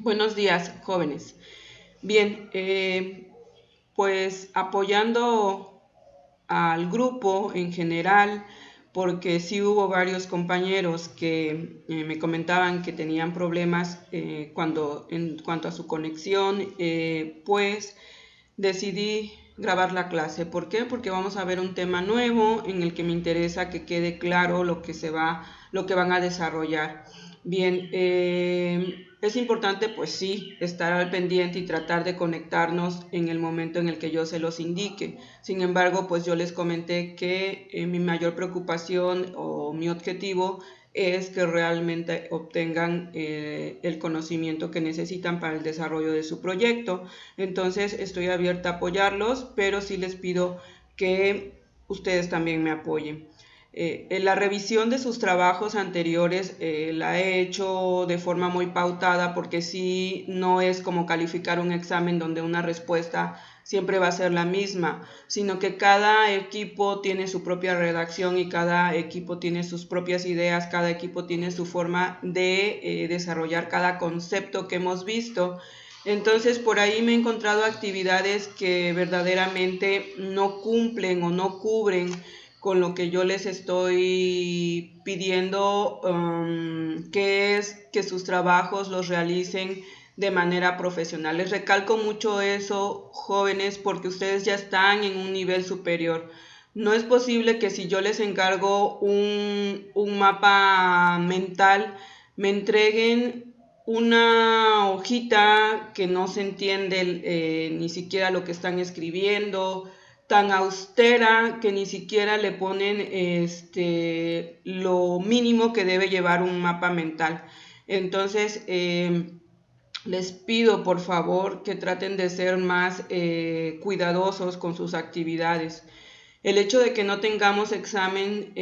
Buenos días, jóvenes. Bien, pues apoyando al grupo en general, porque sí hubo varios compañeros que me comentaban que tenían problemas en cuanto a su conexión, pues decidí grabar la clase. ¿Por qué? Porque vamos a ver un tema nuevo en el que me interesa que quede claro lo que van a desarrollar. Bien, es importante pues sí estar al pendiente y tratar de conectarnos en el momento en el que yo se los indique. Sin embargo, pues yo les comenté que mi mayor preocupación o mi objetivo es que realmente obtengan el conocimiento que necesitan para el desarrollo de su proyecto. Entonces estoy abierta a apoyarlos, pero sí les pido que ustedes también me apoyen. La revisión de sus trabajos anteriores la he hecho de forma muy pautada, porque sí, no es como calificar un examen donde una respuesta siempre va a ser la misma, sino que cada equipo tiene su propia redacción y cada equipo tiene sus propias ideas, cada equipo tiene su forma de desarrollar cada concepto que hemos visto. Entonces por ahí me he encontrado actividades que verdaderamente no cumplen o no cubren con lo que yo les estoy pidiendo, que es que sus trabajos los realicen de manera profesional. Les recalco mucho eso, jóvenes, porque ustedes ya están en un nivel superior. No es posible que si yo les encargo un mapa mental, me entreguen una hojita que no se entiende ni siquiera lo que están escribiendo, tan austera que ni siquiera le ponen lo mínimo que debe llevar un mapa mental. Entonces, les pido por favor que traten de ser más cuidadosos con sus actividades. El hecho de que no tengamos exámenes,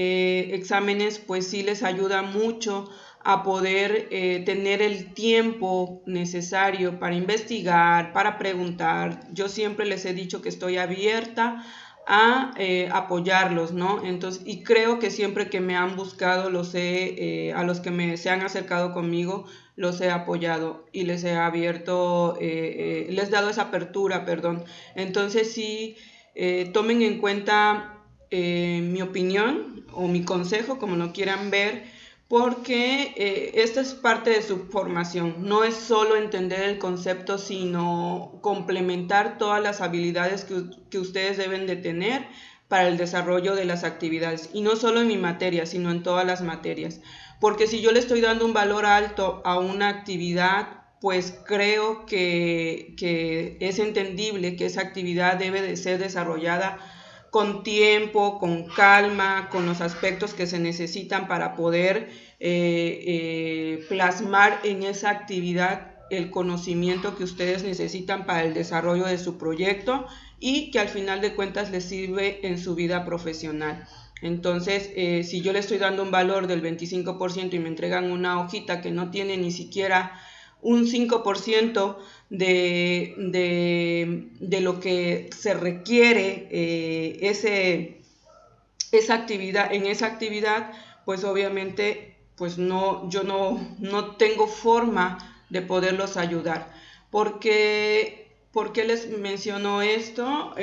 pues sí les ayuda mucho a poder tener el tiempo necesario para investigar, para preguntar. Yo siempre les he dicho que estoy abierta a apoyarlos, ¿no? Entonces, y creo que siempre que me han buscado, a los que se han acercado conmigo, los he apoyado y les he abierto, les he dado esa apertura, perdón. Entonces sí, tomen en cuenta mi opinión o mi consejo, como lo quieran ver, porque esta es parte de su formación. No es solo entender el concepto, sino complementar todas las habilidades que ustedes deben de tener para el desarrollo de las actividades. Y no solo en mi materia, sino en todas las materias. Porque si yo le estoy dando un valor alto a una actividad, pues creo que es entendible que esa actividad debe de ser desarrollada con tiempo, con calma, con los aspectos que se necesitan para poder plasmar en esa actividad el conocimiento que ustedes necesitan para el desarrollo de su proyecto y que al final de cuentas les sirve en su vida profesional. Entonces, si yo le estoy dando un valor del 25% y me entregan una hojita que no tiene ni siquiera un 5% de lo que se requiere esa actividad, pues obviamente pues yo no tengo forma de poderlos ayudar. ¿Por qué les menciono esto?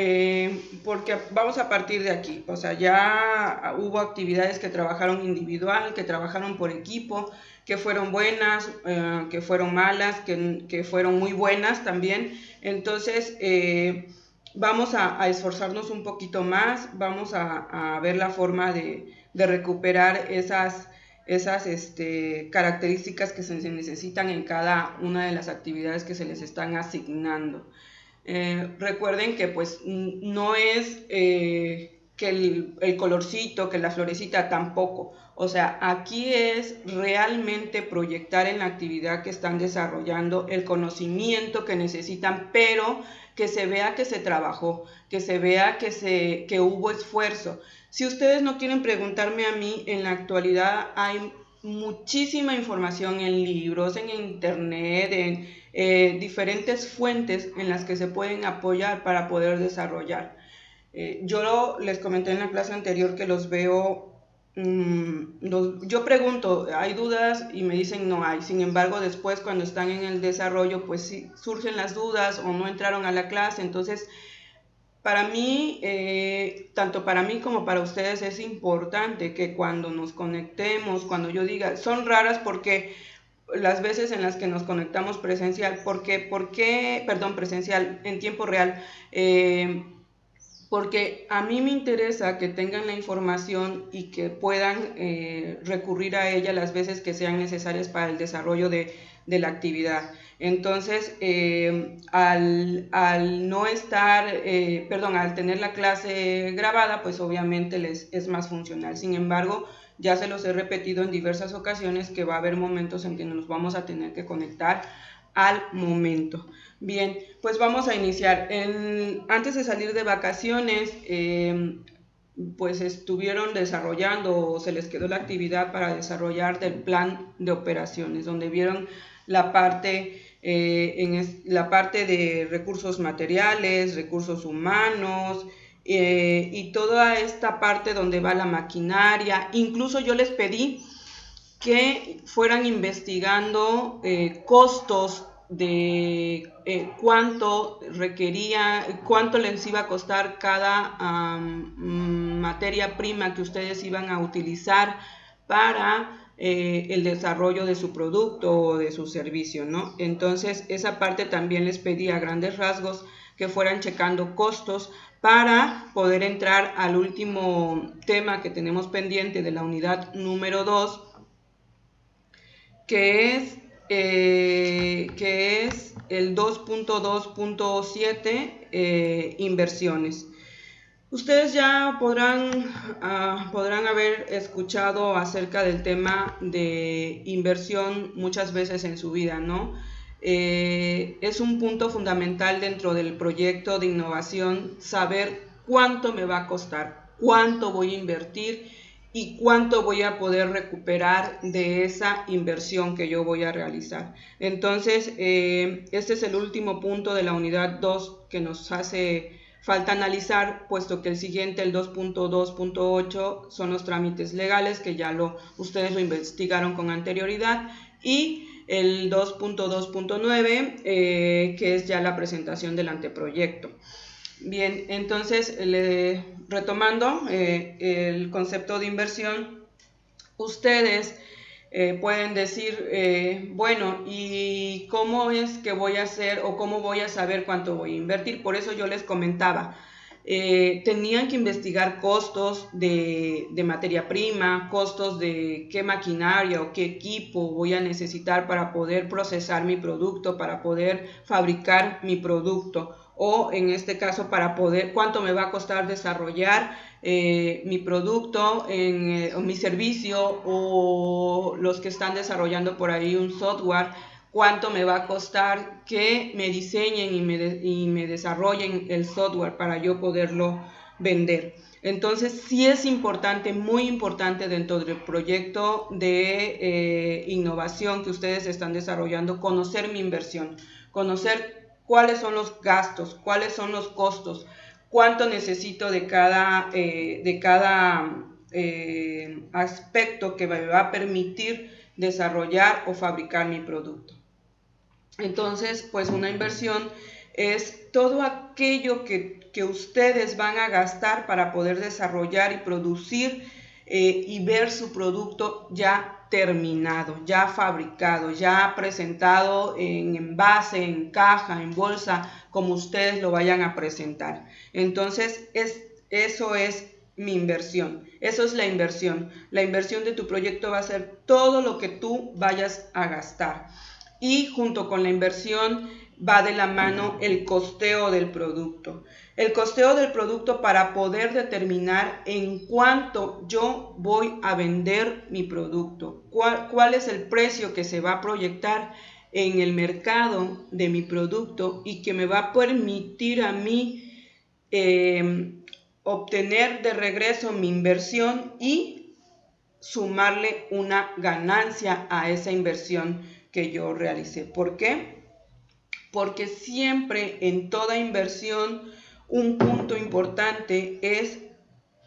Porque vamos a partir de aquí. O sea, ya hubo actividades que trabajaron individual, que trabajaron por equipo, que fueron buenas, que fueron malas, que fueron muy buenas también. Entonces, vamos a esforzarnos un poquito más, vamos a ver la forma de recuperar esas características que se necesitan en cada una de las actividades que se les están asignando. Recuerden que pues no es que el colorcito, que la florecita, tampoco. O sea, aquí es realmente proyectar en la actividad que están desarrollando el conocimiento que necesitan, pero que se vea que se trabajó, que se vea que hubo esfuerzo. Si ustedes no quieren preguntarme a mí, en la actualidad hay muchísima información en libros, en internet, en diferentes fuentes en las que se pueden apoyar para poder desarrollar. Yo les comenté en la clase anterior que los veo yo pregunto, ¿hay dudas? Y me dicen no hay. Sin embargo, después cuando están en el desarrollo, pues sí surgen las dudas o no entraron a la clase. Entonces, para mí, tanto para mí como para ustedes es importante que cuando nos conectemos, cuando yo diga, son raras porque las veces en las que nos conectamos presencial, perdón, presencial en tiempo real, porque a mí me interesa que tengan la información y que puedan recurrir a ella las veces que sean necesarias para el desarrollo de la actividad. Entonces, al no estar, al tener la clase grabada, pues obviamente les es más funcional. Sin embargo, ya se los he repetido en diversas ocasiones que va a haber momentos en que nos vamos a tener que conectar al momento. Bien, pues vamos a iniciar. Antes de salir de vacaciones, pues estuvieron desarrollando o se les quedó la actividad para desarrollar del plan de operaciones, donde vieron la parte, la parte de recursos materiales, recursos humanos, y toda esta parte donde va la maquinaria. Incluso yo les pedí que fueran investigando costos de cuánto requería, cuánto les iba a costar cada materia prima que ustedes iban a utilizar para el desarrollo de su producto o de su servicio, ¿no? Entonces, esa parte también les pedí a grandes rasgos que fueran checando costos para poder entrar al último tema que tenemos pendiente de la unidad número 2, que es el 2.2.7, inversiones. Ustedes ya podrán haber escuchado acerca del tema de inversión muchas veces en su vida, ¿no? Es un punto fundamental dentro del proyecto de innovación saber cuánto me va a costar, cuánto voy a invertir y cuánto voy a poder recuperar de esa inversión que yo voy a realizar. Entonces, este es el último punto de la unidad 2 que nos hace falta analizar, puesto que el siguiente, el 2.2.8, son los trámites legales, que ya ustedes lo investigaron con anterioridad, y el 2.2.9, que es ya la presentación del anteproyecto. Bien, entonces, retomando el concepto de inversión, ustedes pueden decir, bueno, ¿y cómo es que voy a hacer o cómo voy a saber cuánto voy a invertir? Por eso yo les comentaba, tenían que investigar costos de materia prima, costos de qué maquinaria o qué equipo voy a necesitar para poder procesar mi producto, para poder fabricar mi producto, o en este caso para poder, cuánto me va a costar desarrollar mi producto, mi servicio, o los que están desarrollando por ahí un software, cuánto me va a costar que me diseñen y me desarrollen el software para yo poderlo vender. Entonces sí es importante, muy importante dentro del proyecto de innovación que ustedes están desarrollando, conocer mi inversión, conocer cuáles son los gastos, cuáles son los costos, cuánto necesito de cada aspecto que me va a permitir desarrollar o fabricar mi producto. Entonces, pues una inversión es todo aquello que ustedes van a gastar para poder desarrollar y producir y ver su producto ya terminado, ya fabricado, ya presentado en envase, en caja, en bolsa, como ustedes lo vayan a presentar. Entonces, eso es mi inversión. Eso es la inversión. La inversión de tu proyecto va a ser todo lo que tú vayas a gastar. Y junto con la inversión va de la mano el costeo del producto. El costeo del producto para poder determinar en cuánto yo voy a vender mi producto. ¿Cuál es el precio que se va a proyectar en el mercado de mi producto y que me va a permitir a mí obtener de regreso mi inversión y sumarle una ganancia a esa inversión que yo realicé? ¿Por qué? Porque siempre en toda inversión un punto importante es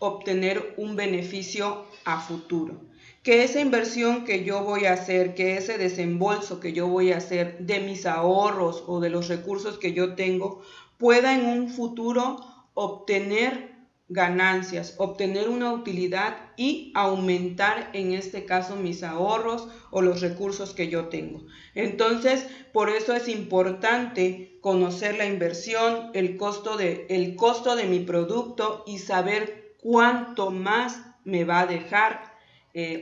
obtener un beneficio a futuro. Que esa inversión que yo voy a hacer, que ese desembolso que yo voy a hacer de mis ahorros o de los recursos que yo tengo, pueda en un futuro obtener ganancias, obtener una utilidad y aumentar en este caso mis ahorros o los recursos que yo tengo. Entonces, por eso es importante conocer la inversión, el costo de mi producto y saber cuánto más me va a dejar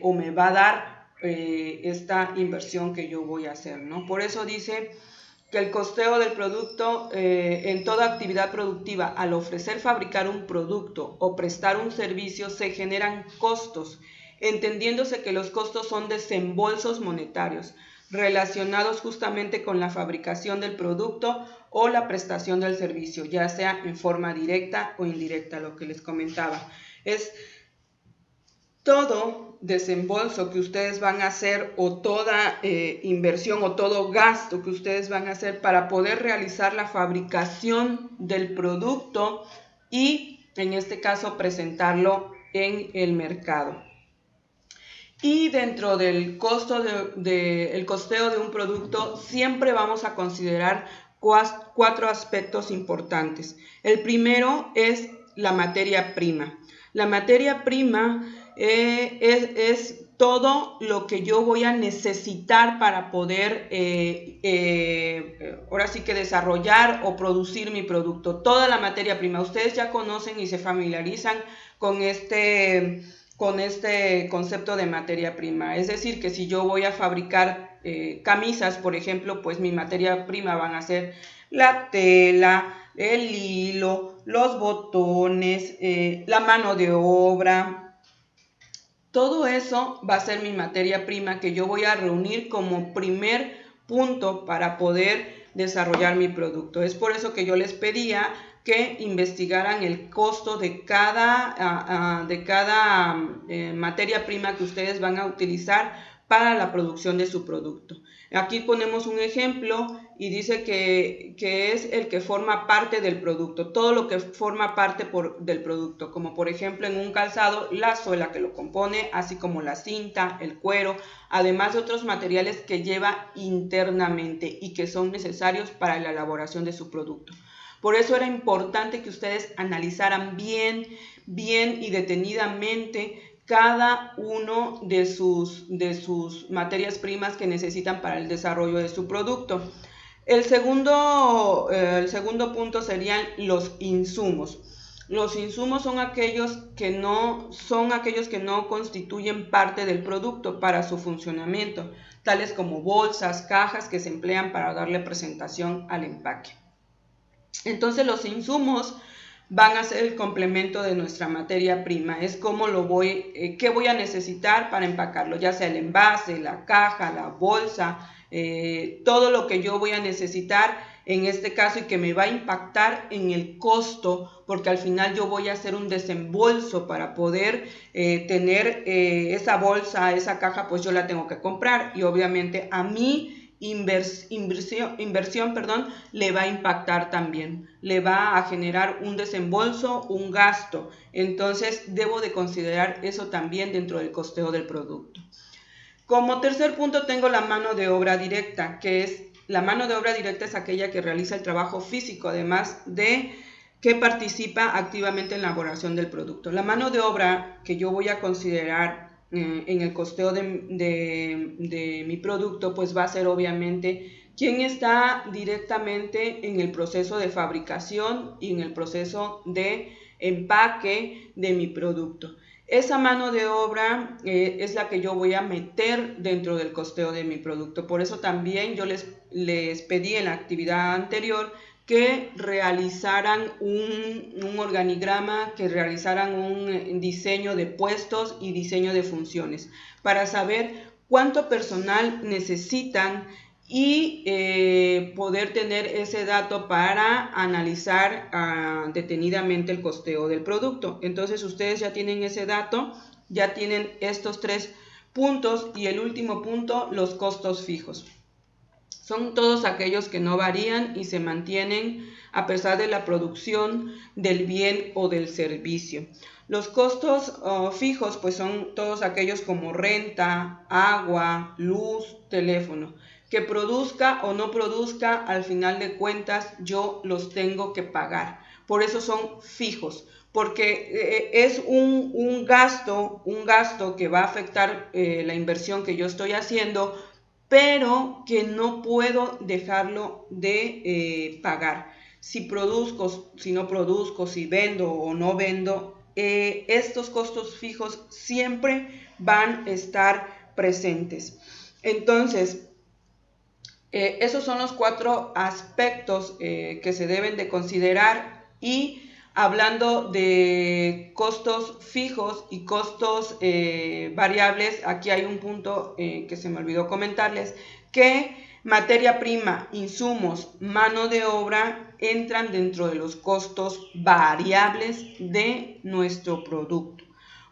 o me va a dar esta inversión que yo voy a hacer, ¿no? Por eso dice que el costeo del producto en toda actividad productiva, al ofrecer fabricar un producto o prestar un servicio, se generan costos, entendiéndose que los costos son desembolsos monetarios relacionados justamente con la fabricación del producto o la prestación del servicio, ya sea en forma directa o indirecta, lo que les comentaba. Es todo desembolso que ustedes van a hacer o toda inversión o todo gasto que ustedes van a hacer para poder realizar la fabricación del producto y en este caso presentarlo en el mercado. Y dentro del costo el costeo de un producto siempre vamos a considerar cuatro aspectos importantes. El primero es la materia prima. La materia prima es todo lo que yo voy a necesitar para poder ahora sí que desarrollar o producir mi producto. Toda la materia prima. Ustedes ya conocen y se familiarizan con este concepto de materia prima. Es decir, que si yo voy a fabricar camisas, por ejemplo, pues mi materia prima van a ser la tela, el hilo, los botones, la mano de obra. Todo eso va a ser mi materia prima que yo voy a reunir como primer punto para poder desarrollar mi producto. Es por eso que yo les pedía que investigaran el costo de cada materia prima que ustedes van a utilizar para la producción de su producto. Aquí ponemos un ejemplo y dice que es el que forma parte del producto, todo lo que forma parte del producto, como por ejemplo en un calzado, la suela que lo compone, así como la cinta, el cuero, además de otros materiales que lleva internamente y que son necesarios para la elaboración de su producto. Por eso era importante que ustedes analizaran bien y detenidamente cada uno de sus materias primas que necesitan para el desarrollo de su producto. El segundo punto serían los insumos. Los insumos son aquellos que no constituyen parte del producto para su funcionamiento, tales como bolsas, cajas que se emplean para darle presentación al empaque. Entonces los insumos van a ser el complemento de nuestra materia prima. Es como qué voy a necesitar para empacarlo, ya sea el envase, la caja, la bolsa, todo lo que yo voy a necesitar en este caso y que me va a impactar en el costo, porque al final yo voy a hacer un desembolso para poder tener esa bolsa, esa caja, pues yo la tengo que comprar y obviamente a mí inversión, le va a impactar también, le va a generar un desembolso, un gasto. Entonces debo de considerar eso también dentro del costeo del producto. Como tercer punto tengo la mano de obra directa, la mano de obra directa es aquella que realiza el trabajo físico, además de que participa activamente en la elaboración del producto. La mano de obra que yo voy a considerar en el costeo de mi producto, pues va a ser obviamente quien está directamente en el proceso de fabricación y en el proceso de empaque de mi producto. Esa mano de obra es la que yo voy a meter dentro del costeo de mi producto. Por eso también yo les pedí en la actividad anterior que realizaran un organigrama, que realizaran un diseño de puestos y diseño de funciones para saber cuánto personal necesitan y poder tener ese dato para analizar detenidamente el costeo del producto. Entonces ustedes ya tienen ese dato, ya tienen estos tres puntos y el último punto, los costos fijos. Son todos aquellos que no varían y se mantienen a pesar de la producción del bien o del servicio. Los costos fijos pues son todos aquellos como renta, agua, luz, teléfono. Que produzca o no produzca, al final de cuentas yo los tengo que pagar. Por eso son fijos, porque es un gasto que va a afectar la inversión que yo estoy haciendo, pero que no puedo dejarlo de pagar. Si produzco, si no produzco, si vendo o no vendo, estos costos fijos siempre van a estar presentes. Entonces, esos son los 4 aspectos que se deben de considerar. Y hablando de costos fijos y costos variables, aquí hay un punto que se me olvidó comentarles, que materia prima, insumos, mano de obra entran dentro de los costos variables de nuestro producto.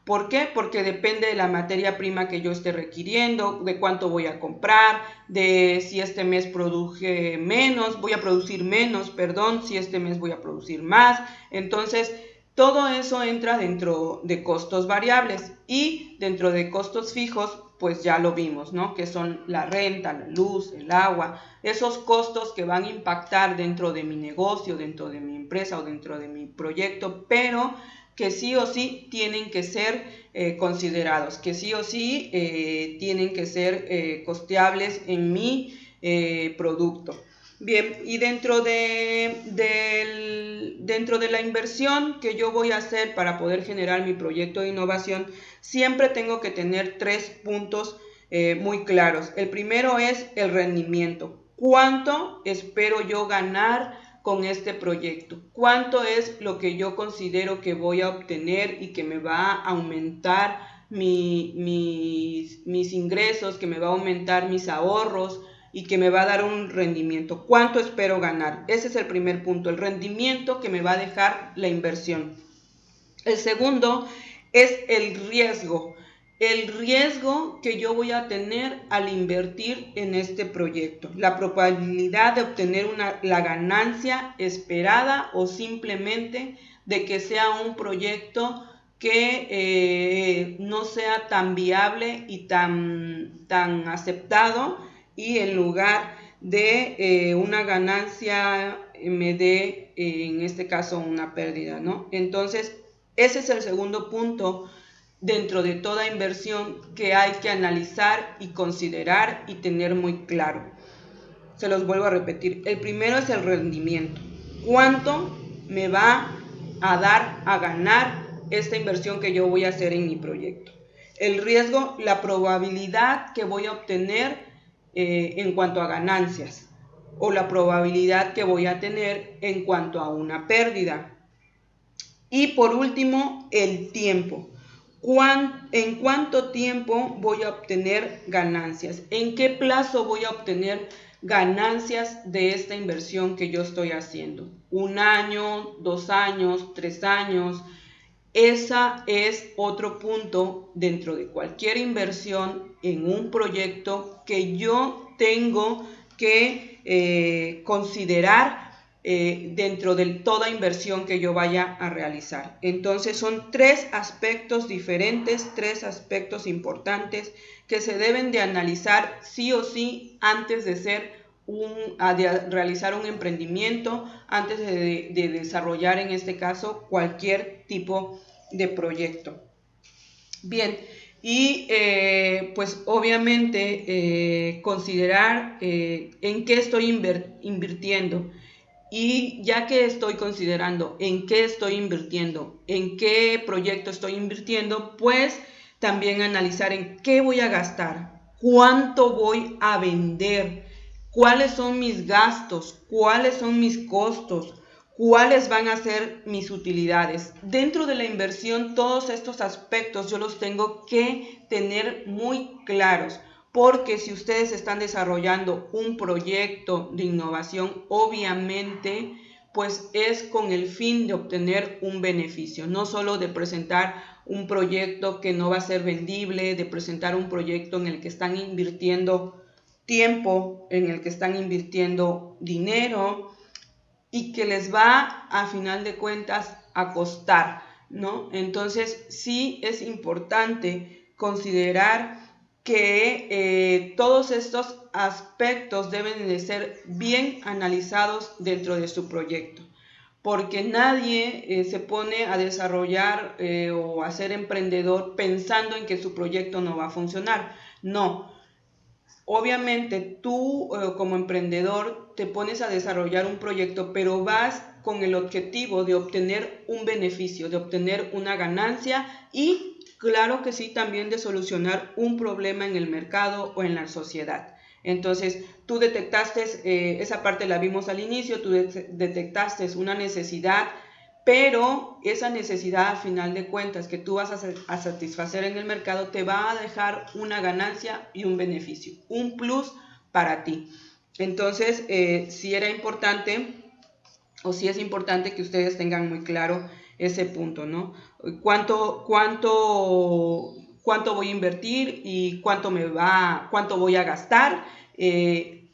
¿Por qué? Porque depende de la materia prima que yo esté requiriendo, de cuánto voy a comprar, de si este mes produje menos, voy a producir menos, perdón, si este mes voy a producir más. Entonces, todo eso entra dentro de costos variables, y dentro de costos fijos, pues ya lo vimos, ¿no? Que son la renta, la luz, el agua, esos costos que van a impactar dentro de mi negocio, dentro de mi empresa o dentro de mi proyecto, pero que sí o sí tienen que ser considerados, que sí o sí tienen que ser costeables en mi producto. Bien, y dentro de la inversión que yo voy a hacer para poder generar mi proyecto de innovación, siempre tengo que tener 3 puntos muy claros. El primero es el rendimiento. ¿Cuánto espero yo ganar con este proyecto? ¿Cuánto es lo que yo considero que voy a obtener y que me va a aumentar mis ingresos, que me va a aumentar mis ahorros y que me va a dar un rendimiento? ¿Cuánto espero ganar? Ese es el primer punto, el rendimiento que me va a dejar la inversión. El segundo es el riesgo. El riesgo que yo voy a tener al invertir en este proyecto, la probabilidad de obtener la ganancia esperada o simplemente de que sea un proyecto que no sea tan viable y tan aceptado, y en lugar de una ganancia me dé en este caso una pérdida, ¿no? Entonces, ese es el segundo punto dentro de toda inversión que hay que analizar y considerar y tener muy claro. Se los vuelvo a repetir. El primero es el rendimiento. ¿Cuánto me va a dar a ganar esta inversión que yo voy a hacer en mi proyecto? El riesgo, la probabilidad que voy a obtener en cuanto a ganancias, o la probabilidad que voy a tener en cuanto a una pérdida. Y por último, el tiempo. ¿En cuánto tiempo voy a obtener ganancias? ¿En qué plazo voy a obtener ganancias de esta inversión que yo estoy haciendo? ¿1 año, 2 años, 3 años? Ese es otro punto dentro de cualquier inversión en un proyecto que yo tengo que considerar dentro de toda inversión que yo vaya a realizar. Entonces son 3 aspectos diferentes, 3 aspectos importantes que se deben de analizar sí o sí antes de realizar un emprendimiento, antes de desarrollar en este caso cualquier tipo de proyecto. Bien, y pues obviamente considerar en qué estoy invirtiendo. Y ya que estoy considerando en qué estoy invirtiendo, en qué proyecto estoy invirtiendo, pues también analizar en qué voy a gastar, cuánto voy a vender, cuáles son mis gastos, cuáles son mis costos, cuáles van a ser mis utilidades. Dentro de la inversión, todos estos aspectos yo los tengo que tener muy claros. Porque si ustedes están desarrollando un proyecto de innovación, obviamente, pues es con el fin de obtener un beneficio, no solo de presentar un proyecto que no va a ser vendible, de presentar un proyecto en el que están invirtiendo tiempo en el que están invirtiendo dinero y que les va a final de cuentas a costar, ¿no? Entonces sí es importante considerar que todos estos aspectos deben de ser bien analizados dentro de su proyecto, porque nadie se pone a desarrollar o a ser emprendedor pensando en que su proyecto no va a funcionar. No, obviamente tú como emprendedor te pones a desarrollar un proyecto, pero vas con el objetivo de obtener un beneficio, de obtener una ganancia y claro que sí, también de solucionar un problema en el mercado o en la sociedad. Entonces, tú detectaste, esa parte la vimos al inicio, tú detectaste una necesidad, pero esa necesidad, a final de cuentas, que tú vas a satisfacer en el mercado, te va a dejar una ganancia y un beneficio, un plus para ti. Entonces, sí era importante, o sí es importante que ustedes tengan muy claro ese punto, ¿no? ¿Cuánto voy a invertir y cuánto voy a gastar?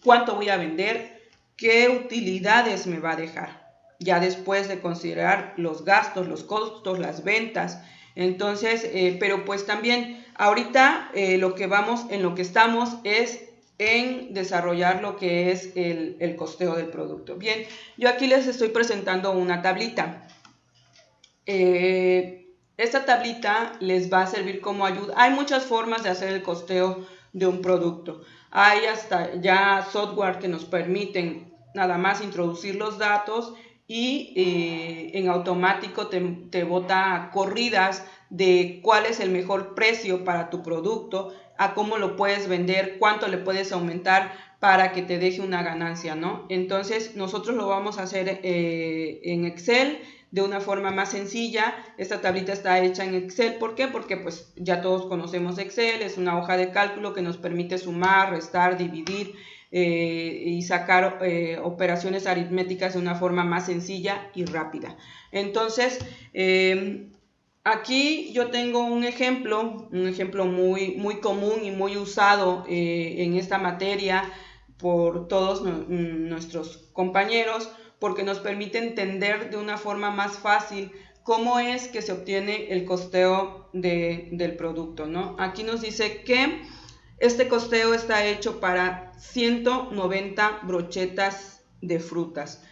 ¿Cuánto voy a vender? ¿Qué utilidades me va a dejar? Ya después de considerar los gastos, los costos, las ventas. Entonces, pero pues también ahorita en lo que estamos es en desarrollar lo que es el costeo del producto. Bien, yo aquí les estoy presentando una tablita. Esta tablita les va a servir como ayuda. Hay muchas formas de hacer el costeo de un producto. Hay hasta ya software que nos permiten nada más introducir los datos y en automático te bota corridas de cuál es el mejor precio para tu producto, a cómo lo puedes vender, cuánto le puedes aumentar para que te deje una ganancia, ¿no? Entonces nosotros lo vamos a hacer en Excel de una forma más sencilla. Esta tablita está hecha en Excel. ¿Por qué? Porque pues ya todos conocemos Excel, es una hoja de cálculo que nos permite sumar, restar, dividir y sacar operaciones aritméticas de una forma más sencilla y rápida. Entonces, aquí yo tengo un ejemplo muy, muy común y muy usado en esta materia por todos nuestros compañeros, porque nos permite entender de una forma más fácil cómo es que se obtiene el costeo del producto, ¿no? Aquí nos dice que este costeo está hecho para 190 brochetas de frutas.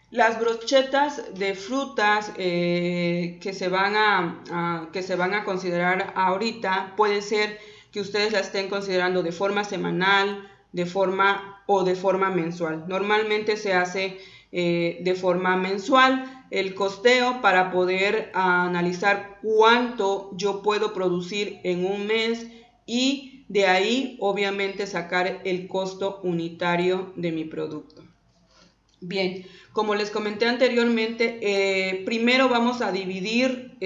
Las brochetas de frutas que se van a considerar ahorita, puede ser que ustedes la estén considerando de forma semanal, de forma mensual. Normalmente se hace de forma mensual el costeo para poder analizar cuánto yo puedo producir en un mes y de ahí obviamente sacar el costo unitario de mi producto. Bien, como les comenté anteriormente, primero vamos a dividir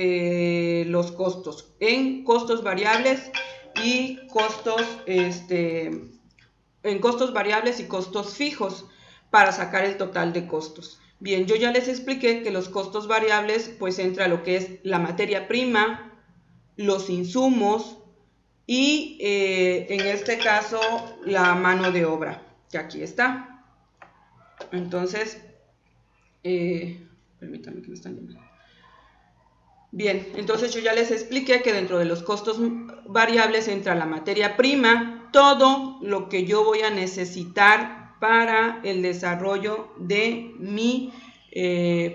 los costos en costos variables y costos variables y costos fijos para sacar el total de costos. Bien, yo ya les expliqué que los costos variables pues entra lo que es la materia prima, los insumos y en este caso la mano de obra, que aquí está. Entonces, permítanme que me están llamando. Bien, entonces yo ya les expliqué que dentro de los costos variables entra la materia prima, todo lo que yo voy a necesitar para el desarrollo de mi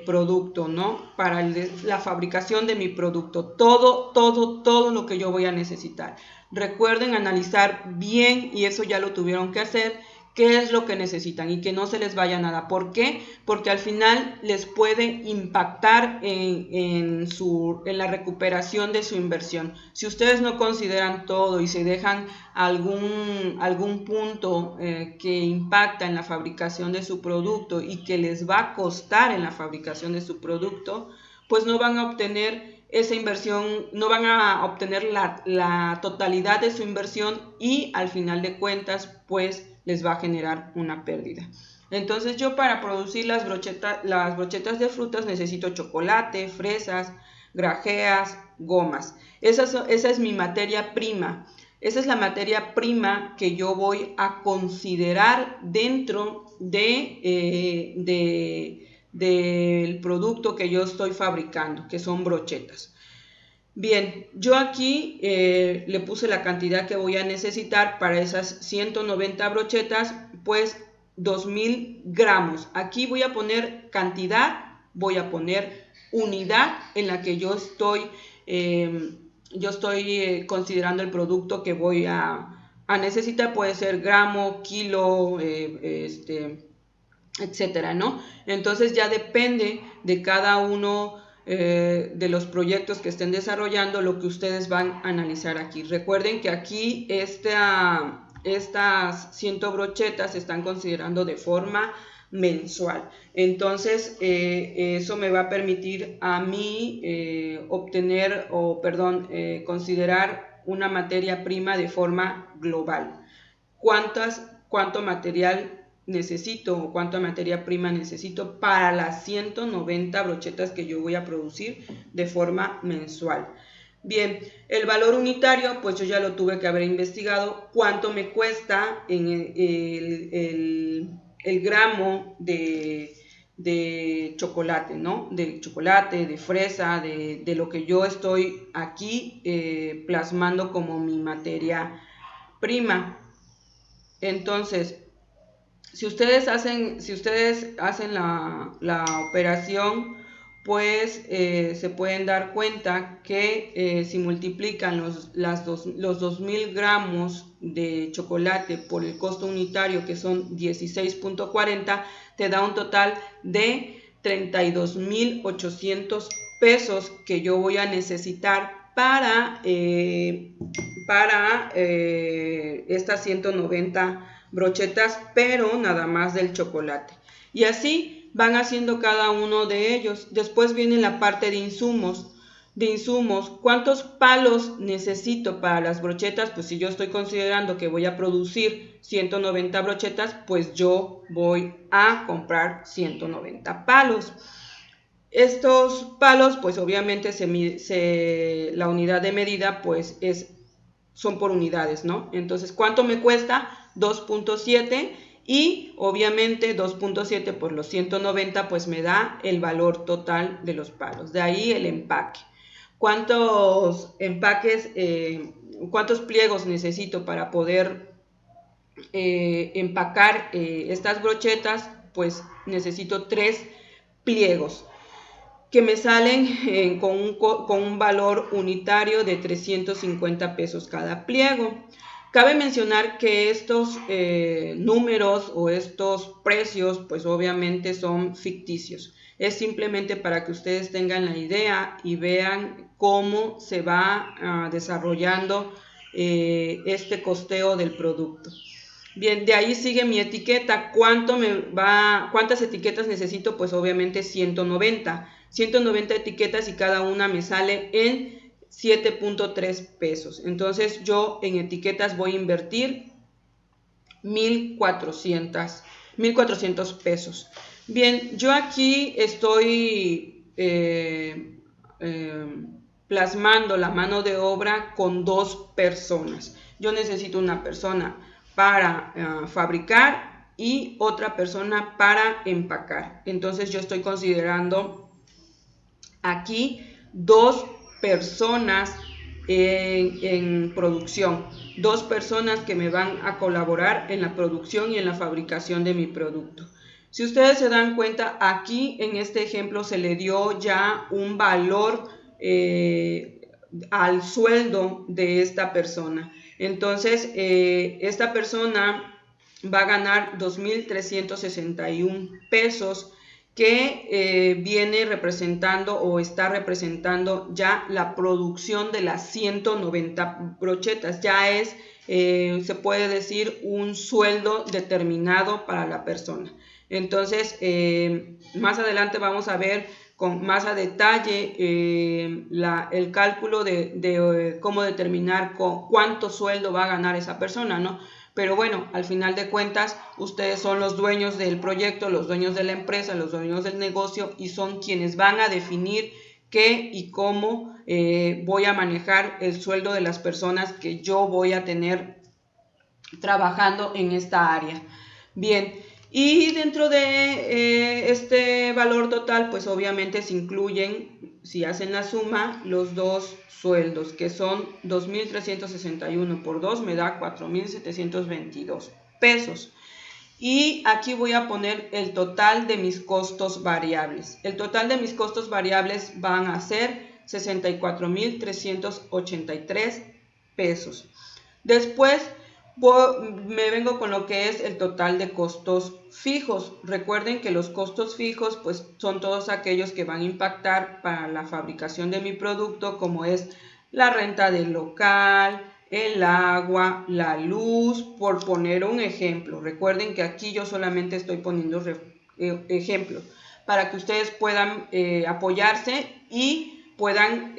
producto, ¿no? Para la fabricación de mi producto, todo lo que yo voy a necesitar. Recuerden analizar bien, y eso ya lo tuvieron que hacer, qué es lo que necesitan y que no se les vaya nada. ¿Por qué? Porque al final les puede impactar en la recuperación de su inversión. Si ustedes no consideran todo y se dejan algún punto que impacta en la fabricación de su producto y que les va a costar en la fabricación de su producto, pues no van a obtener esa inversión, no van a obtener la totalidad de su inversión y al final de cuentas pues les va a generar una pérdida. Entonces yo para producir las brochetas de frutas necesito chocolate, fresas, grajeas, gomas. Esa es mi materia prima. Esa es la materia prima que yo voy a considerar dentro del producto que yo estoy fabricando, que son brochetas. Bien, yo aquí le puse la cantidad que voy a necesitar para esas 190 brochetas, pues 2000 gramos. Aquí voy a poner cantidad, voy a poner unidad en la que yo estoy considerando el producto que voy a necesitar. Puede ser gramo, kilo, etcétera, ¿no? Entonces ya depende de cada uno de los proyectos que estén desarrollando lo que ustedes van a analizar aquí. Recuerden que aquí estas 100 brochetas se están considerando de forma mensual. Entonces eso me va a permitir a mí considerar una materia prima de forma global. ¿Cuánto material necesito o cuánta materia prima necesito para las 190 brochetas que yo voy a producir de forma mensual? Bien, el valor unitario, pues yo ya lo tuve que haber investigado. ¿Cuánto me cuesta en el gramo de chocolate, ¿no? De chocolate, de fresa, de lo que yo estoy aquí plasmando como mi materia prima. Entonces, si ustedes hacen la operación, pues se pueden dar cuenta que si multiplican los 2000 gramos de chocolate por el costo unitario, que son 16.40, te da un total de 32.800 pesos que yo voy a necesitar para estas 190 brochetas, pero nada más del chocolate. Y así van haciendo cada uno de ellos. Después viene la parte de insumos. ¿Cuántos palos necesito para las brochetas? Pues si yo estoy considerando que voy a producir 190 brochetas, pues yo voy a comprar 190 palos. Estos palos, pues obviamente la unidad de medida pues son por unidades, ¿no? Entonces, ¿cuánto me cuesta? 2.7 y obviamente 2.7 por los 190 pues me da el valor total de los palos. De ahí el empaque. ¿Cuántos pliegos necesito para poder empacar estas brochetas? Pues necesito 3 pliegos que me salen con un valor unitario de 350 pesos cada pliego. Cabe mencionar que estos números o estos precios pues obviamente son ficticios. Es simplemente para que ustedes tengan la idea y vean cómo se va desarrollando este costeo del producto. Bien, de ahí sigue mi etiqueta. ¿Cuántas etiquetas necesito? Pues obviamente 190 etiquetas y cada una me sale en 7.3 pesos. Entonces yo en etiquetas voy a invertir 1,400 pesos. Bien, yo aquí estoy plasmando la mano de obra con 2 personas. Yo necesito una persona para fabricar y otra persona para empacar. Entonces yo estoy considerando aquí 2 personas en producción, 2 personas que me van a colaborar en la producción y en la fabricación de mi producto. Si ustedes se dan cuenta, aquí en este ejemplo se le dio ya un valor al sueldo de esta persona. Entonces, esta persona va a ganar 2,361 pesos que viene representando o está representando ya la producción de las 190 brochetas. Ya es, se puede decir, un sueldo determinado para la persona. Entonces, más adelante vamos a ver con más a detalle el cálculo de cómo determinar cuánto sueldo va a ganar esa persona, ¿no? Pero bueno, al final de cuentas, ustedes son los dueños del proyecto, los dueños de la empresa, los dueños del negocio y son quienes van a definir qué y cómo voy a manejar el sueldo de las personas que yo voy a tener trabajando en esta área. Bien, y dentro de este valor total, pues obviamente se incluyen, si hacen la suma, los dos sueldos, que son 2.361 por 2 me da 4.722 pesos. Y aquí voy a poner el total de mis costos variables. El total de mis costos variables van a ser 64.383 pesos. Después me vengo con lo que es el total de costos fijos. Recuerden que los costos fijos pues son todos aquellos que van a impactar para la fabricación de mi producto, como es la renta del local, el agua, la luz, por poner un ejemplo. Recuerden que aquí yo solamente estoy poniendo ejemplos para que ustedes puedan apoyarse y puedan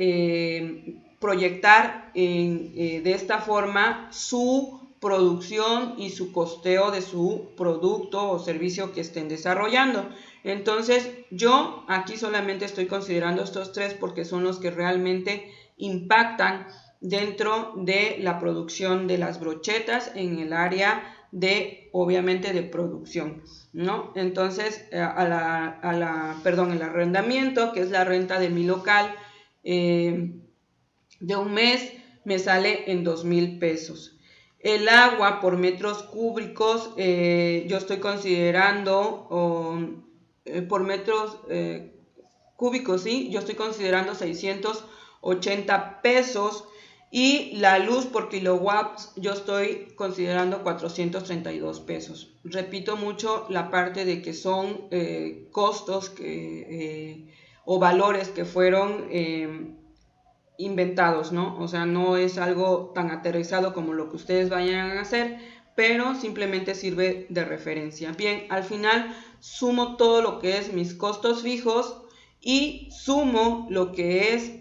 proyectar de esta forma su producción y su costeo de su producto o servicio que estén desarrollando. Entonces yo aquí solamente estoy considerando estos tres porque son los que realmente impactan dentro de la producción de las brochetas en el área de, obviamente, de producción, ¿no? Entonces, el arrendamiento, que es la renta de mi local, de un mes me sale en 2,000 pesos. El agua por metros cúbicos, yo estoy considerando, por metros cúbicos, ¿sí? Yo estoy considerando 680 pesos. Y la luz por kilowatts yo estoy considerando 432 pesos. Repito mucho la parte de que son costos o valores que fueron inventados, ¿no? O sea, no es algo tan aterrizado como lo que ustedes vayan a hacer, pero simplemente sirve de referencia. Bien, al final sumo todo lo que es mis costos fijos y sumo lo que es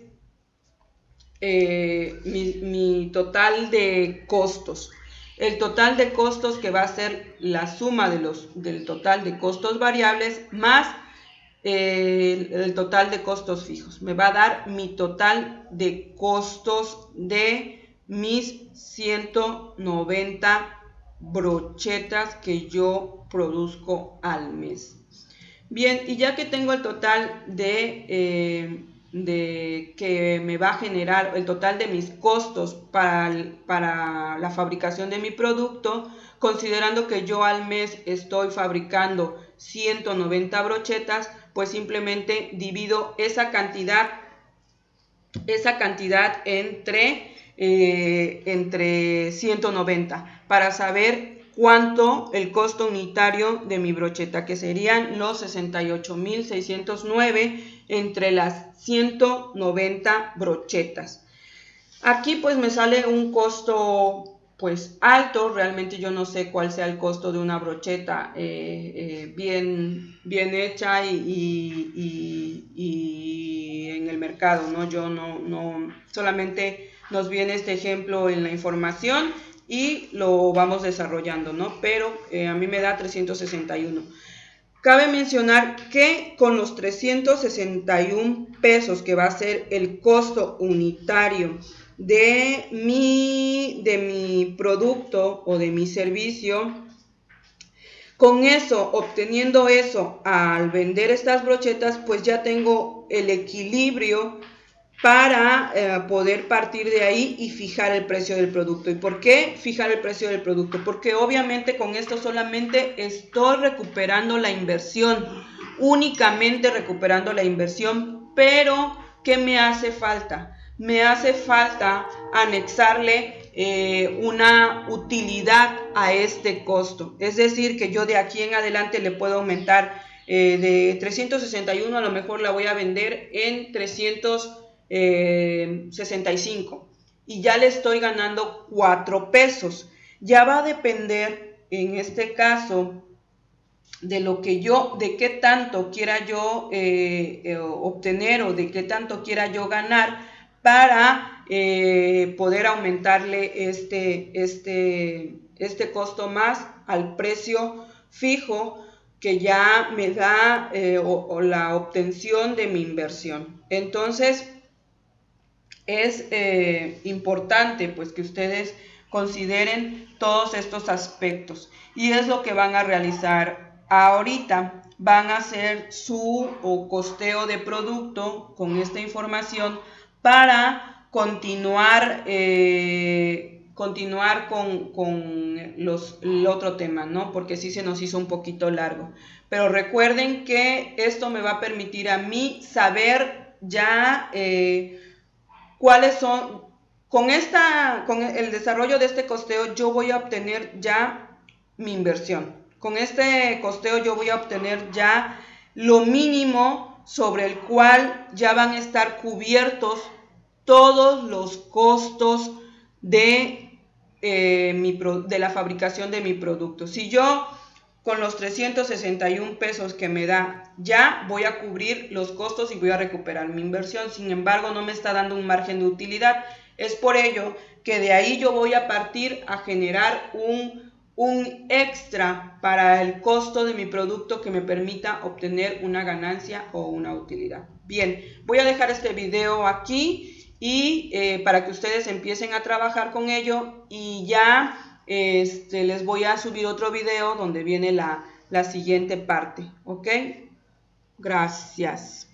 mi total de costos. El total de costos, que va a ser la suma del total de costos variables más el total de costos fijos. Me va a dar mi total de costos de mis 190 brochetas que yo produzco al mes. Bien, y ya que tengo el total de que me va a generar el total de mis costos para la fabricación de mi producto, considerando que yo al mes estoy fabricando 190 brochetas, pues simplemente divido esa cantidad entre 190 para saber cuánto el costo unitario de mi brocheta, que serían los 68,609 entre las 190 brochetas. Aquí pues me sale un costo pues alto. Realmente yo no sé cuál sea el costo de una brocheta bien hecha y en el mercado, ¿no? Yo no solamente nos viene este ejemplo en la información y lo vamos desarrollando, ¿no? Pero a mí me da 361. Cabe mencionar que con los 361 pesos, que va a ser el costo unitario de mi producto o de mi servicio, con eso, obteniendo eso al vender estas brochetas, pues ya tengo el equilibrio para poder partir de ahí y fijar el precio del producto. ¿Y por qué fijar el precio del producto? Porque obviamente con esto solamente estoy recuperando la inversión, únicamente recuperando la inversión, pero ¿qué me hace falta? Me hace falta anexarle una utilidad a este costo. Es decir, que yo de aquí en adelante le puedo aumentar de 361, a lo mejor la voy a vender en 365 y ya le estoy ganando 4 pesos. Ya va a depender en este caso de de qué tanto quiera yo obtener o de qué tanto quiera yo ganar para poder aumentarle este costo más al precio fijo, que ya me da o la obtención de mi inversión. Entonces, es importante pues que ustedes consideren todos estos aspectos y es lo que van a realizar ahorita. Van a hacer su costeo de producto con esta información para continuar con el otro tema, ¿no? Porque sí se nos hizo un poquito largo. Pero recuerden que esto me va a permitir a mí saber ya cuáles son, con el desarrollo de este costeo yo voy a obtener ya mi inversión. Con este costeo yo voy a obtener ya lo mínimo sobre el cual ya van a estar cubiertos todos los costos de la fabricación de mi producto. Si yo con los 361 pesos que me da ya voy a cubrir los costos y voy a recuperar mi inversión, sin embargo no me está dando un margen de utilidad. Es por ello que de ahí yo voy a partir a generar un extra para el costo de mi producto que me permita obtener una ganancia o una utilidad. Bien, voy a dejar este video aquí y para que ustedes empiecen a trabajar con ello y ya les voy a subir otro video donde viene la siguiente parte, ¿ok? Gracias.